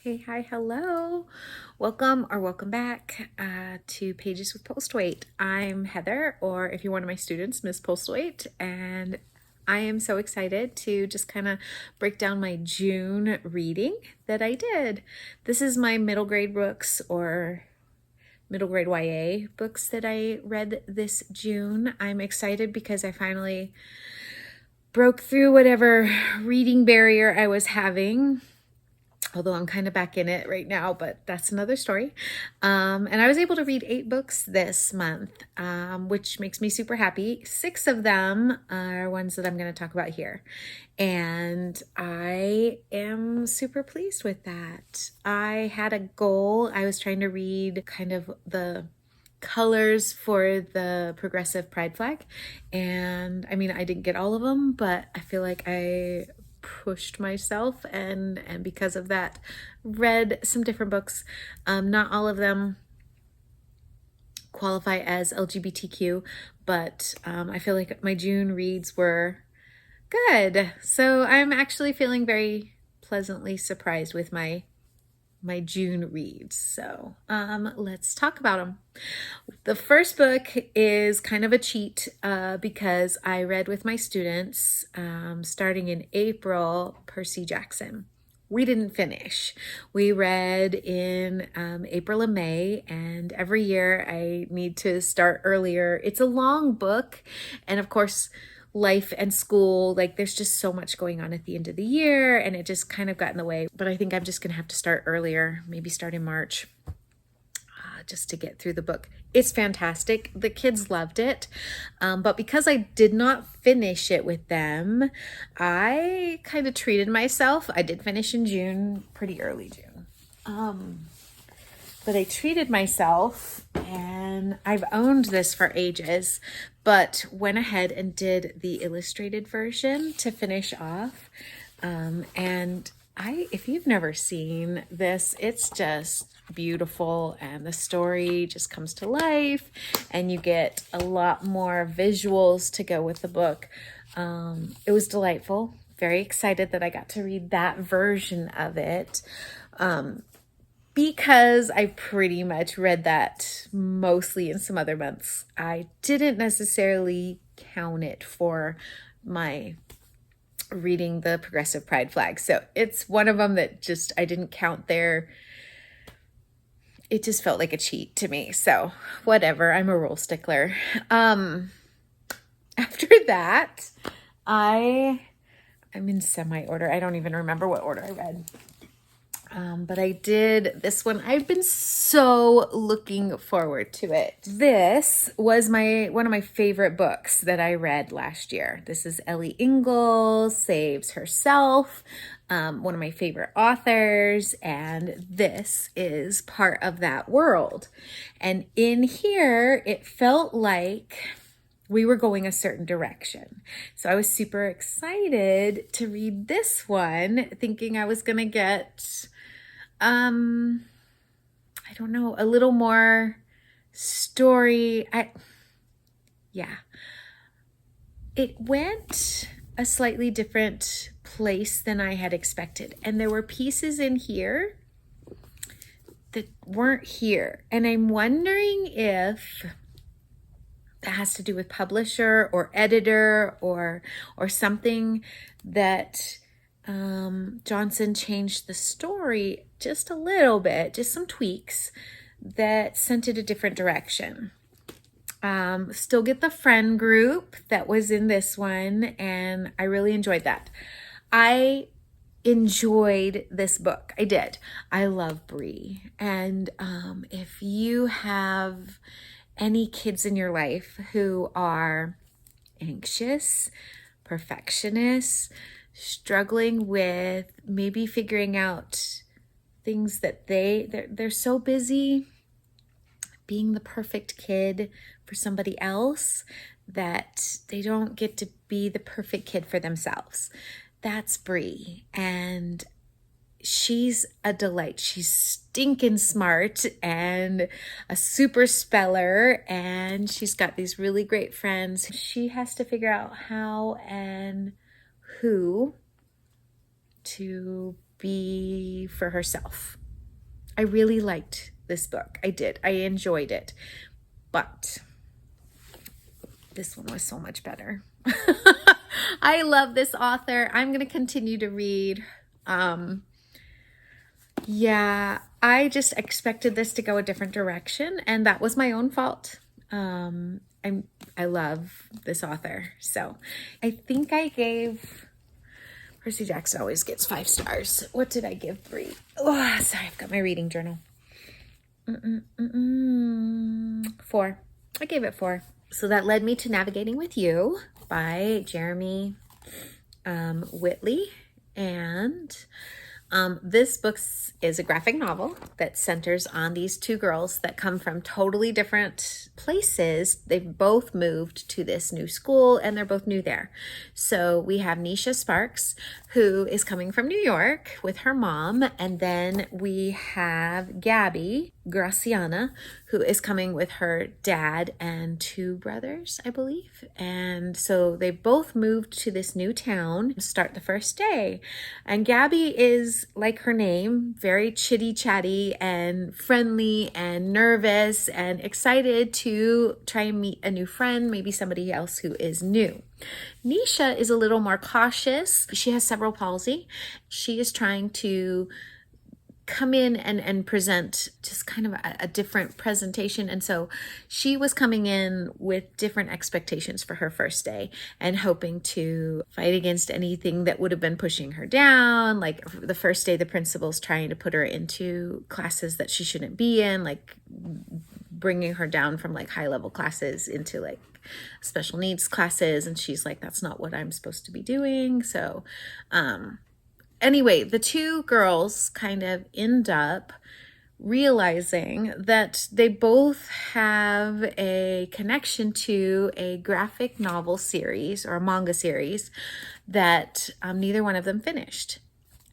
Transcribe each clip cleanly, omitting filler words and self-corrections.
Hey, hi, hello. Welcome back to Pages with Postweight. I'm Heather, or if you're one of my students, Miss Postweight, and I am so excited to just kind of break down my June reading that I did. This is my middle grade books or middle grade YA books that I read this June. I'm excited because I finally broke through whatever reading barrier I was having. Although I'm kind of back in it right now, but that's another story. And I was able to read 8 books this month, which makes me super happy. 6 of them are ones that I'm going to talk about here. And I am super pleased with that. I had a goal. I was trying to read kind of the colors for the progressive pride flag. And I mean, I didn't get all of them, but I feel like I pushed myself and because of that read some different books. Not all of them qualify as LGBTQ, but I feel like my June reads were good. So I'm actually feeling very pleasantly surprised with my June reads. So let's talk about them. The first book is kind of a cheat because I read with my students starting in April, Percy Jackson. We didn't finish. We read in April and May, and every year I need to start earlier. It's a long book, and of course, life and school, like there's just so much going on at the end of the year, and it just kind of got in the way. But I think I'm just gonna have to start earlier, maybe start in March, just to get through the book. It's fantastic. The kids loved it. But because I did not finish it with them, I kind of treated myself. I did finish in June, pretty early June. But I treated myself, and I've owned this for ages, but went ahead and did the illustrated version to finish off. And if you've never seen this, it's just beautiful, and the story just comes to life, and you get a lot more visuals to go with the book. It was delightful. Very excited that I got to read that version of it. Because I pretty much read that mostly in some other months. I didn't necessarily count it for my reading the progressive pride flag. So it's one of them that just, I didn't count there. It just felt like a cheat to me. So whatever, I'm a rule stickler. After that, I'm in semi-order. I don't even remember what order I read. But I did this one. I've been so looking forward to it. This was one of my favorite books that I read last year. This is Ellie Ingalls Saves Herself, one of my favorite authors, and this is part of that world. And in here, it felt like we were going a certain direction. So I was super excited to read this one, thinking I was going to get I don't know, a little more story. It went a slightly different place than I had expected. And there were pieces in here that weren't here. And I'm wondering if that has to do with publisher or editor or something that Johnson changed the story just a little bit, just some tweaks that sent it a different direction. Still get the friend group that was in this one, and I really enjoyed that. I enjoyed this book. I did. I love Bree. And if you have any kids in your life who are anxious, perfectionists, struggling with maybe figuring out things that they're so busy being the perfect kid for somebody else that they don't get to be the perfect kid for themselves. That's Bree, and she's a delight. She's stinking smart and a super speller, and she's got these really great friends. She has to figure out how and who to be for herself. I really liked this book. I did. I enjoyed it. But this one was so much better. I love this author. I'm going to continue to read. Yeah, I just expected this to go a different direction, and that was my own fault. I love this author. So I think I gave... Percy Jackson always gets 5 stars. What did I give Bree? Oh, sorry, I've got my reading journal. 4. I gave it 4. So that led me to Navigating with You by Jeremy Whitley. And this book is a graphic novel that centers on these 2 girls that come from totally different places. They've both moved to this new school and they're both new there. So we have Nisha Sparks, who is coming from New York with her mom. And then we have Gabby Graciana, who is coming with her dad and 2 brothers, I believe. And so they both moved to this new town to start the first day. And Gabby is, like her name, very chitty chatty and friendly and nervous and excited to try and meet a new friend, maybe somebody else who is new. Nisha is a little more cautious. She has cerebral palsy. She is trying to come in and present just kind of a different presentation. And so she was coming in with different expectations for her first day and hoping to fight against anything that would have been pushing her down. Like the first day, the principal's trying to put her into classes that she shouldn't be in, like bringing her down from like high level classes into like special needs classes. And she's like, that's not what I'm supposed to be doing. So, anyway, the 2 girls kind of end up realizing that they both have a connection to a graphic novel series or a manga series that neither one of them finished.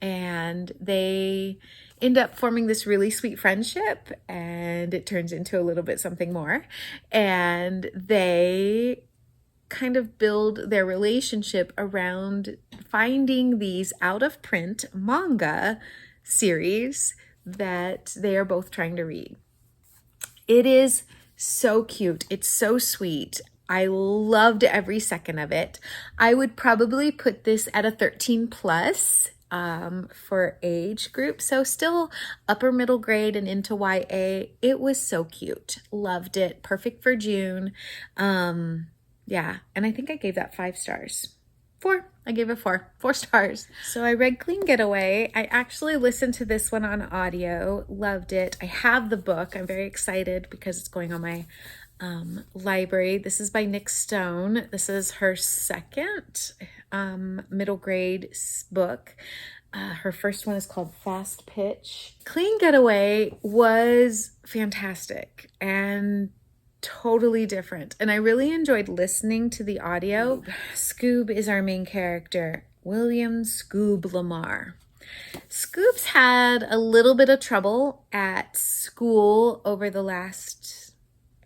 And they end up forming this really sweet friendship, and it turns into a little bit something more. And they kind of build their relationship around finding these out of print manga series that they are both trying to read. It is so cute. It's so sweet. I loved every second of it. I would probably put this at a 13 plus for age group. So still upper middle grade and into YA. It was so cute. Loved it. Perfect for June. Yeah, and I think I gave that 5 stars. 4. I gave it 4 stars. So I read Clean Getaway. I actually listened to this one on audio. Loved it. I have the book. I'm very excited because it's going on my library. This is by Nick Stone. This is her second middle grade book. Her first one is called Fast Pitch. Clean Getaway was fantastic and totally different. And I really enjoyed listening to the audio. Scoob is our main character, William Scoob Lamar. Scoob's had a little bit of trouble at school over the last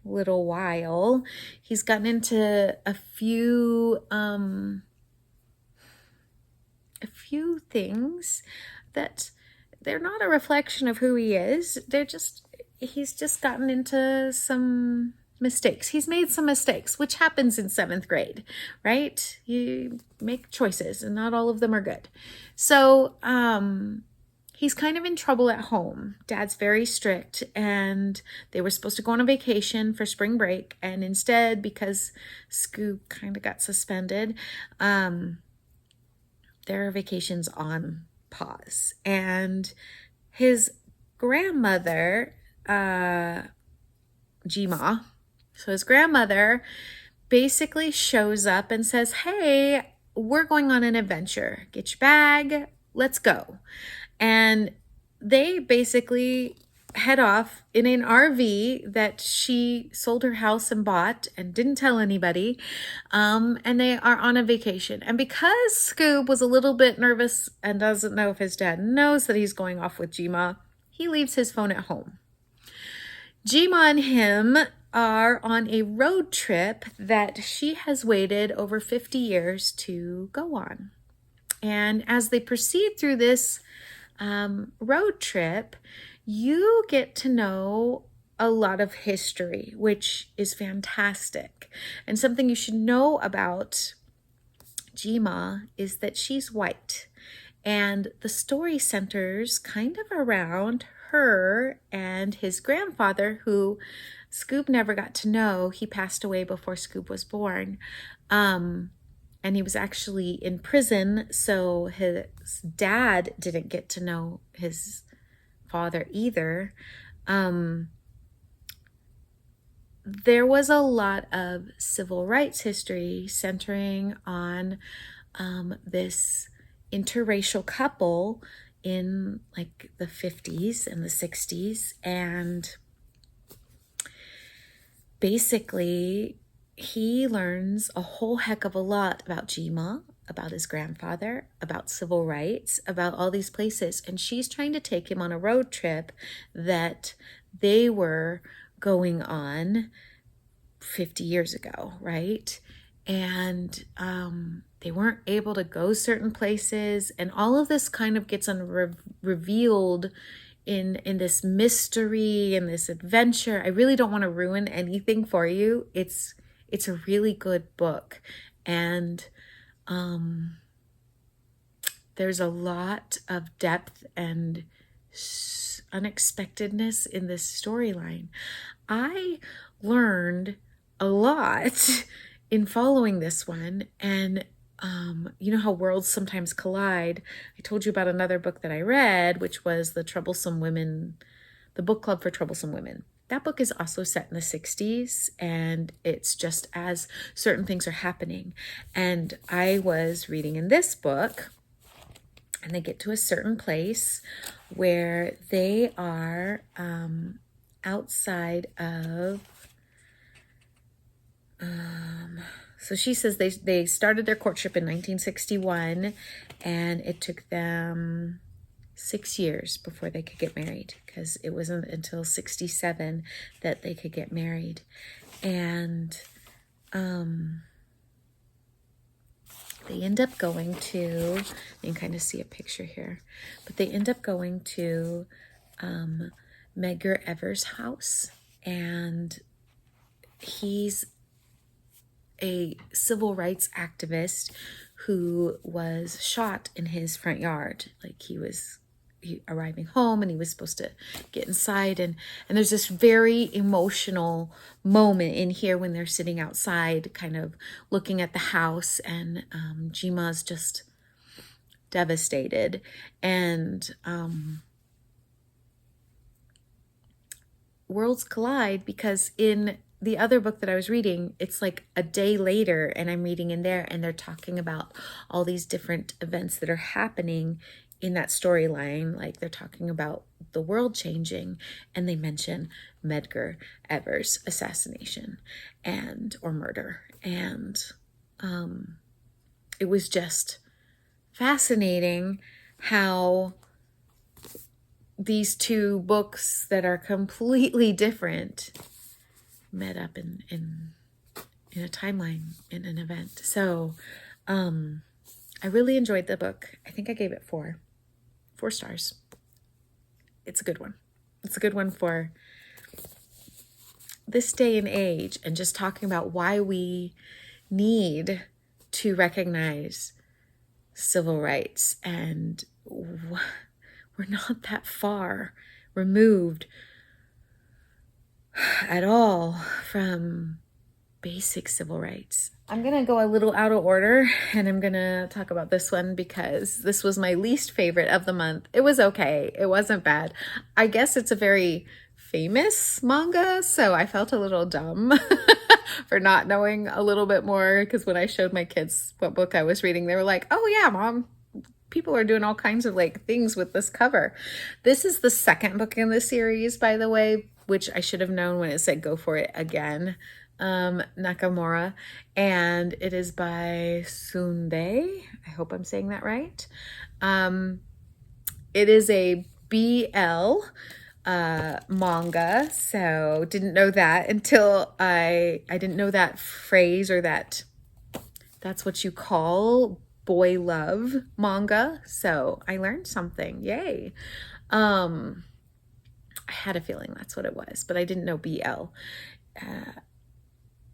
little while. He's gotten into a few things that they're not a reflection of who he is. He's just gotten into some mistakes. He's made some mistakes, which happens in 7th grade, right? You make choices and not all of them are good. So, he's kind of in trouble at home. Dad's very strict and they were supposed to go on a vacation for spring break. And instead, because Scoob kind of got suspended, their vacation's on pause. And his grandmother, Jima, so his grandmother basically shows up and says, hey, we're going on an adventure. Get your bag, let's go. And they basically head off in an RV that she sold her house and bought and didn't tell anybody. And they are on a vacation. And because Scoob was a little bit nervous and doesn't know if his dad knows that he's going off with Jima, he leaves his phone at home. Jima and him are on a road trip that she has waited over 50 years to go on. And as they proceed through this road trip, you get to know a lot of history, which is fantastic. And something you should know about Jima is that she's white. And the story centers kind of around her and his grandfather, who Scoob never got to know. He passed away before Scoob was born. And he was actually in prison, so his dad didn't get to know his father either. There was a lot of civil rights history centering on this interracial couple in like the 50s and the 60s. And basically, he learns a whole heck of a lot about Jima, about his grandfather, about civil rights, about all these places. And she's trying to take him on a road trip that they were going on 50 years ago, right? And they weren't able to go certain places. And all of this kind of gets revealed in this mystery and this adventure. I really don't want to ruin anything for you. It's a really good book. And there's a lot of depth and unexpectedness in this storyline. I learned a lot in following this one. And you know how worlds sometimes collide. I told you about another book that I read, which was the Book Club for Troublesome Women. That book is also set in the 60s, and it's just as certain things are happening. And I was reading in this book, and they get to a certain place where they are outside of... So she says they started their courtship in 1961, and it took them 6 years before they could get married, because it wasn't until 67 that they could get married. And they end up going to, you can kind of see a picture here, but they end up going to Medgar Evers' house, and he's a civil rights activist who was shot in his front yard. Like he arriving home, and he was supposed to get inside, and there's this very emotional moment in here when they're sitting outside kind of looking at the house, and Jima's just devastated. And worlds collide, because in the other book that I was reading, it's like a day later, and I'm reading in there, and they're talking about all these different events that are happening in that storyline. Like they're talking about the world changing, and they mention Medgar Evers' assassination or murder. And it was just fascinating how these two books that are completely different met up in a timeline, in an event. So I really enjoyed the book. I think I gave it 4 stars. It's a good one. It's a good one for this day and age, and just talking about why we need to recognize civil rights. And we're not that far removed at all from basic civil rights. I'm going to go a little out of order, and I'm going to talk about this one because this was my least favorite of the month. It was okay. It wasn't bad. I guess it's a very famous manga, so I felt a little dumb for not knowing a little bit more, because when I showed my kids what book I was reading, they were like, "Oh yeah, Mom, people are doing all kinds of like things with this cover." This is the second book in the series, by the way, which I should have known when it said go for it again. Nakamura, and it is by Sunde. I hope I'm saying that right. It is a BL manga, so didn't know that until I didn't know that phrase, or that's what you call boy love manga. So I learned something. Yay. I had a feeling that's what it was, but I didn't know BL.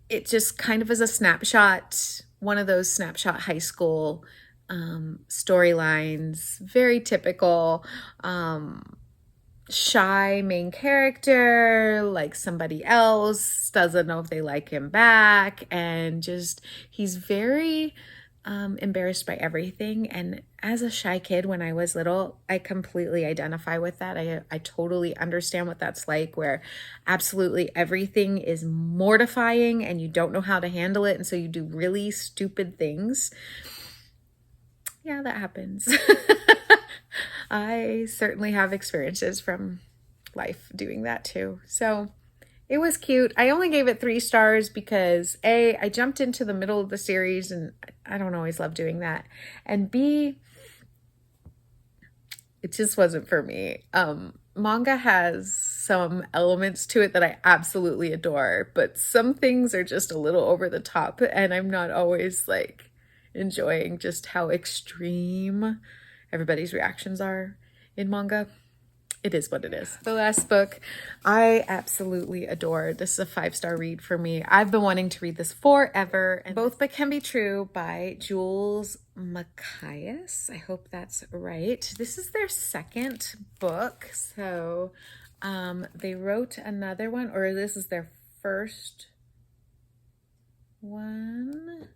It just kind of is a snapshot, one of those snapshot high school storylines, very typical. Shy main character, like somebody else, doesn't know if they like him back, and just he's very embarrassed by everything. And as a shy kid when I was little, I completely identify with that. I totally understand what that's like, where absolutely everything is mortifying and you don't know how to handle it, and so you do really stupid things. Yeah, that happens. I certainly have experiences from life doing that too. So it was cute. I only gave it 3 stars because A, I jumped into the middle of the series and I don't always love doing that. And B, it just wasn't for me. Manga has some elements to it that I absolutely adore, but some things are just a little over the top, and I'm not always like enjoying just how extreme everybody's reactions are in manga. It is what it is. The last book I absolutely adored. This is a 5-star read for me. I've been wanting to read this forever. And Both But Can Be True by Jules Macias. I hope that's right. This is their 2nd book. So they wrote another one, or this is their first one.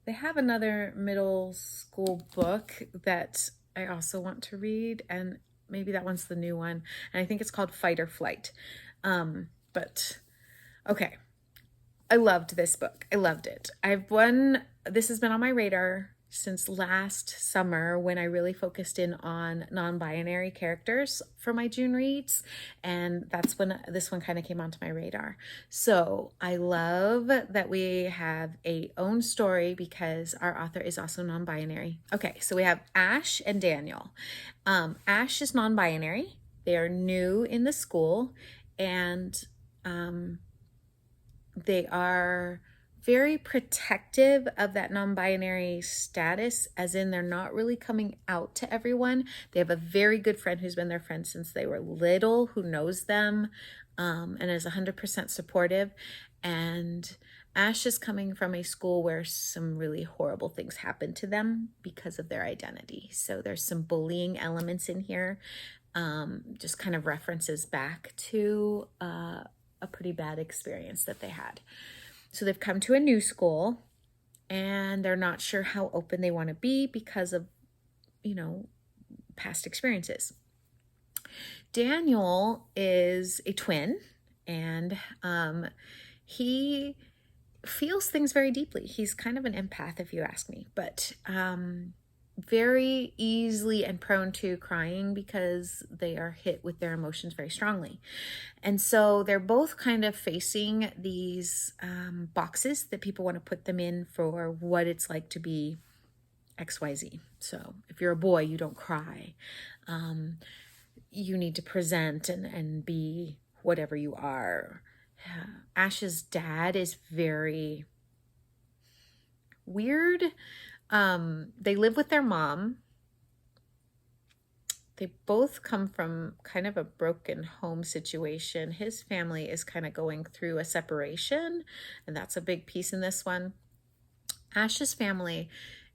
They have another middle school book that I also want to read, and maybe that one's the new one. And I think it's called Fight or Flight. But okay. I loved this book. I loved it. This has been on my radar since last summer when I really focused in on non-binary characters for my June reads. And that's when this one kind of came onto my radar. So I love that we have a own story because our author is also non-binary. Okay, so we have Ash and Daniel. Ash is non-binary. They are new in the school, and they are very protective of that non-binary status, as in they're not really coming out to everyone. They have a very good friend who's been their friend since they were little, who knows them and is 100% supportive. And Ash is coming from a school where some really horrible things happen to them because of their identity. So there's some bullying elements in here, just kind of references back to a pretty bad experience that they had. So they've come to a new school and they're not sure how open they want to be because of, past experiences. Daniel is a twin, and he feels things very deeply. He's kind of an empath, if you ask me, but very easily and prone to crying because they are hit with their emotions very strongly. And so they're both kind of facing these boxes that people want to put them in for what it's like to be XYZ. So if you're a boy, you don't cry. You need to present and be whatever you are. Ash's dad is very weird. They live with their mom. They both come from kind of a broken home situation. His family is kind of going through a separation, and that's a big piece in this one. Ash's family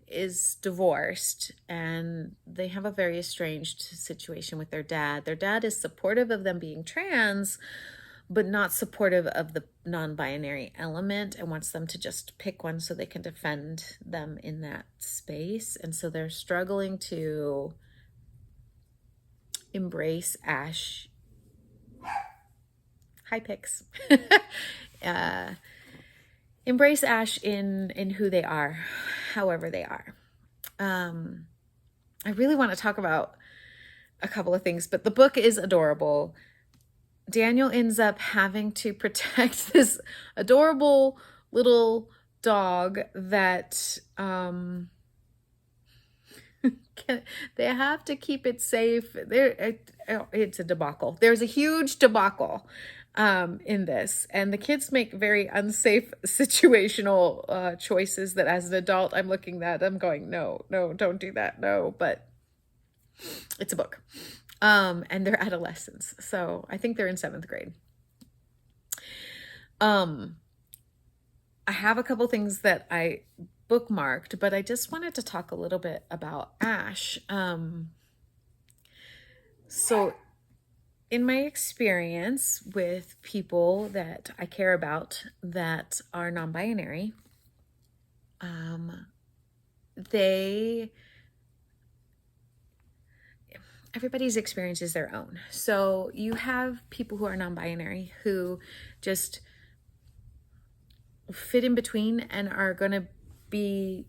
is divorced, and they have a very estranged situation with their dad. Their dad is supportive of them being trans, but not supportive of the non-binary element, and wants them to just pick one so they can defend them in that space. And so they're struggling to embrace Ash. Hi, Pix. Embrace Ash in who they are, however they are. I really want to talk about a couple of things, but the book is adorable. Daniel ends up having to protect this adorable little dog that they have to keep it safe. It's a debacle. There's a huge debacle in this. And the kids make very unsafe situational choices that as an adult, I'm looking at, I'm going, no, don't do that. No, but it's a book. And they're adolescents. So I think they're in 7th grade. I have a couple things that I bookmarked, but I just wanted to talk a little bit about Ash. So in my experience with people that I care about that are non-binary, everybody's experience is their own. So you have people who are non-binary who just fit in between and are going to be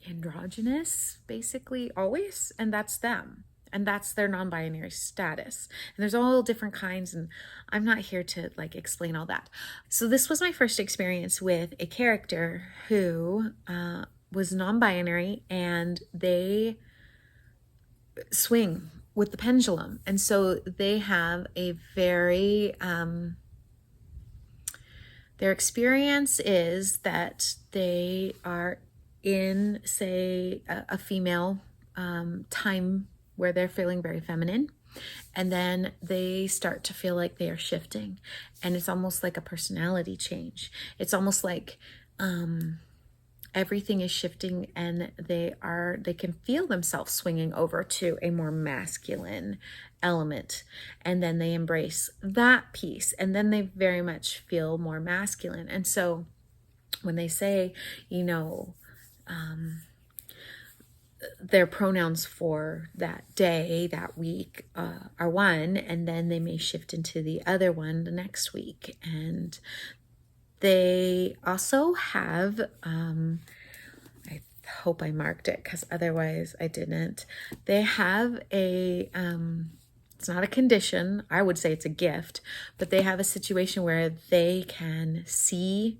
androgynous basically always, and that's them. And that's their non-binary status. And there's all different kinds, and I'm not here to like explain all that. So this was my first experience with a character who was non-binary, and they swing with the pendulum. And so they have a very, their experience is that they are in, say, a female time where they're feeling very feminine, and then they start to feel like they are shifting, and it's almost like a personality change. It's almost like everything is shifting, and they can feel themselves swinging over to a more masculine element, and then they embrace that piece, and then they very much feel more masculine. And so when they say, you know, their pronouns for that day, that week, are one, and then they may shift into the other one the next week. And they also have, I hope I marked it because otherwise I didn't. They have a, it's not a condition, I would say it's a gift, but they have a situation where they can see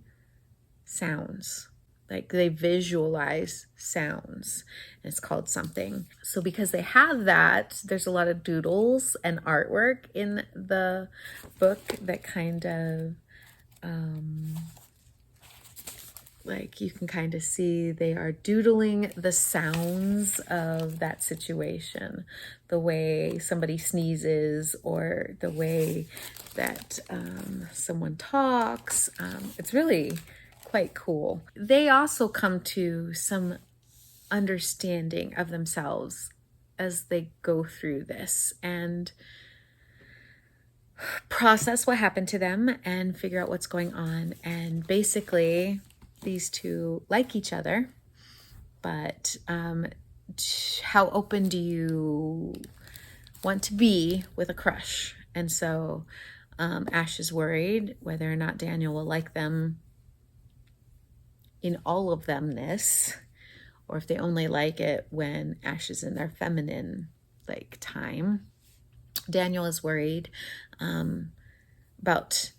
sounds. Like they visualize sounds, and it's called something. So because they have that, there's a lot of doodles and artwork in the book that kind of, like you can kind of see they are doodling the sounds of that situation, the way somebody sneezes or the way that someone talks. It's really quite cool. They also come to some understanding of themselves as they go through this and process what happened to them and figure out what's going on. And basically these two like each other, but how open do you want to be with a crush? And so Ash is worried whether or not Daniel will like them in all of themness, or if they only like it when Ash is in their feminine like time. Daniel is worried about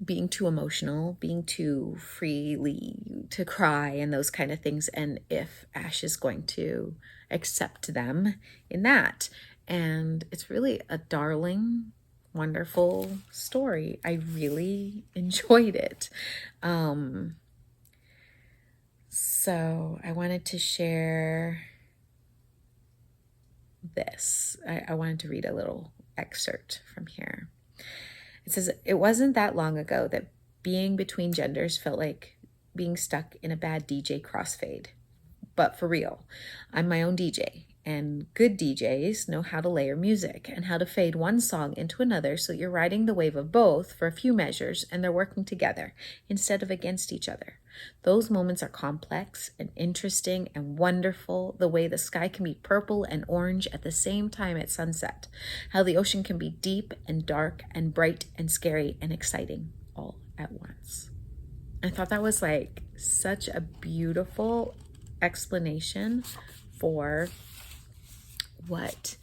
being too emotional, being too freely to cry and those kind of things, and if Ash is going to accept them in that. And it's really a darling, wonderful story. I really enjoyed it. So I wanted to share this. I wanted to read a little excerpt from here. It says, "It wasn't that long ago that being between genders felt like being stuck in a bad DJ crossfade. But for real, I'm my own DJ, and good DJs know how to layer music and how to fade one song into another so you're riding the wave of both for a few measures and they're working together instead of against each other. Those moments are complex and interesting and wonderful, the way the sky can be purple and orange at the same time at sunset, how the ocean can be deep and dark and bright and scary and exciting all at once." I thought that was like such a beautiful explanation for what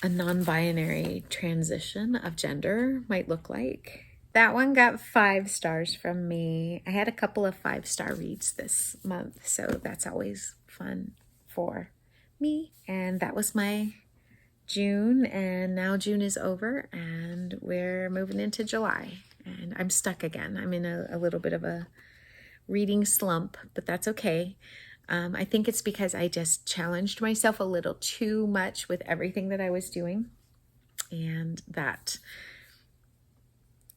a non-binary transition of gender might look like. That one got 5 stars from me. I had a couple of 5-star reads this month, so that's always fun for me. And that was my June, and now June is over and we're moving into July, and I'm stuck again. I'm in a little bit of a reading slump, but that's okay. I think it's because I just challenged myself a little too much with everything that I was doing, and that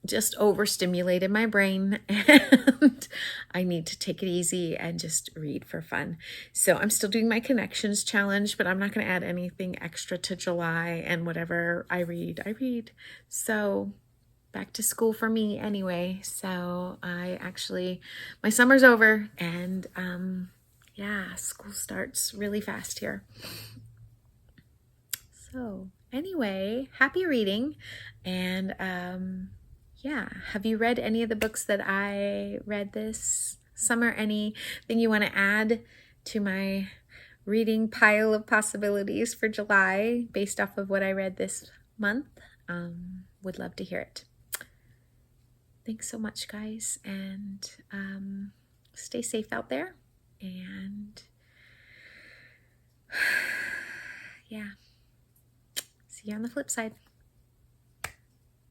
just overstimulated my brain, and I need to take it easy and just read for fun. So I'm still doing my connections challenge, but I'm not going to add anything extra to July, and whatever I read. So back to school for me anyway. So my summer's over, and yeah, school starts really fast here. So anyway, happy reading. And yeah, have you read any of the books that I read this summer? Anything you want to add to my reading pile of possibilities for July based off of what I read this month? Would love to hear it. Thanks so much, guys, and stay safe out there, and yeah, see you on the flip side.